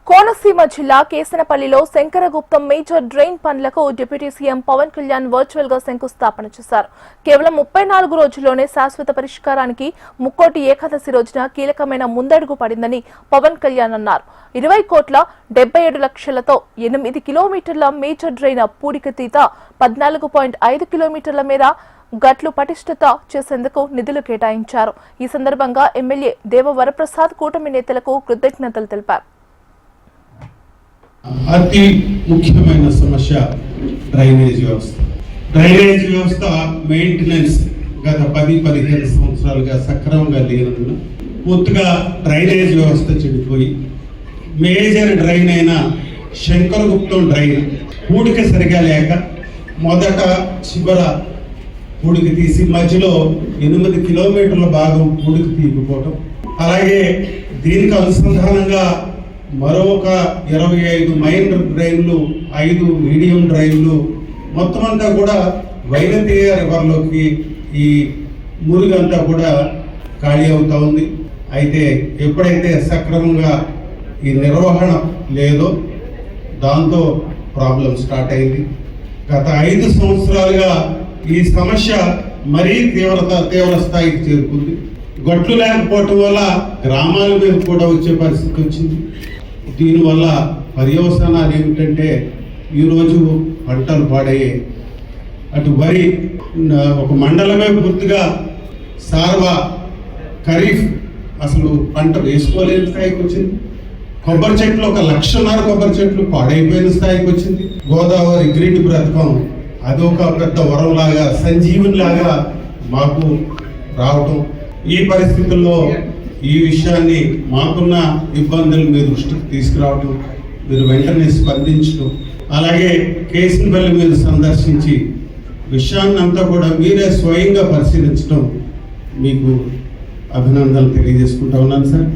కోనసీమ జిల్లా కేసనపల్లిలో Sankaraguptam major drain పనులకు deputy CM Pawan Kalyan virtual గా శంకుస్థాపన చేశారు. కేవలం 34 రోజుల్లోనే శాశ్వత పరిష్కారానికి ముక్కోటి ఏకాదశి రోజున కీలకమైన ముందడుగు పడిందని పవన్ కళ్యాణ్ అన్నారు. 20 కోట్ల 77 లక్షలతో 8 కిలోమీటర్ల మేజర్ డ్రైన్ పూడికతీత 14.5 కిలోమీటర్ల మేర గట్లు పటిష్టత చేసేందుకు నిధులు కేటాయించారు. ఈ సందర్భంగా ఎమ్మెల్యే దేవ వరప్రసాద్ కూటమి నేతలకు కృతజ్ఞతలు తెలిపారు. అతి ముఖ్యమైన సమస్య డ్రైనేజ్ వ్యవస్థ. డ్రైనేజ్ వ్యవస్థ మెయింటెనెన్స్ గత 10-15 సంవత్సరాలుగా సక్రమంగా లేనందున పూర్తిగా డ్రైనేజ్ వ్యవస్థ చెడిపోయి మేజర్ డ్రైన్ అయిన శంకరగుప్తం డ్రైన్ పూడిక సరిగా లేక మొదట చివర పూడికి తీసి మధ్యలో 8 కిలోమీటర్ల భాగం పూడికి తీయకపోవటం, అలాగే దీనికి అనుసంధానంగా మరొక 25 మైన్ డ్రైన్లు, 5 మీడియం డ్రైన్లు, మొత్తం అంతా కూడా వైనతీయ రివర్లోకి ఈ మురుగంతా కూడా ఖాళీ అవుతా ఉంది. అయితే ఎప్పుడైతే సక్రమంగా ఈ నిర్వహణ లేదో దాంతో ప్రాబ్లం స్టార్ట్ అయింది. గత 5 సంవత్సరాలుగా ఈ సమస్య మరీ తీవ్ర స్థాయికి చేరుకుంది. గట్లు లేకపోవటం వల్ల గ్రామాల మీద కూడా వచ్చే పరిస్థితి వచ్చింది. దీనివల్ల పర్యవసానాలు ఏమిటంటే ఈరోజు పంటలు పాడయ్యాయి. అటు వరి ఒక మండలమే పూర్తిగా సార్వా ఖరీఫ్ అసలు పంట వేసుకోలేని స్థాయికి వచ్చింది. కొబ్బరి చెట్లు 1,00,000 కొబ్బరి చెట్లు పాడైపోయిన స్థాయికి వచ్చింది. గోదావరి గ్రీన్ బ్రతకం అదొక పెద్ద వరంలాగా, సంజీవునిలాగా మాకు రావటం. ఈ పరిస్థితుల్లో ఈ విషయాన్ని మాకున్న ఇబ్బందులు మీ దృష్టికి తీసుకురావటం, మీరు వెంటనే స్పందించడం, అలాగే కేసనపల్లి మీరు సందర్శించి విషయాన్ని అంతా కూడా మీరే స్వయంగా పరిశీలించడం మీకు అభినందనలు తెలియజేసుకుంటా ఉన్నాను సార్.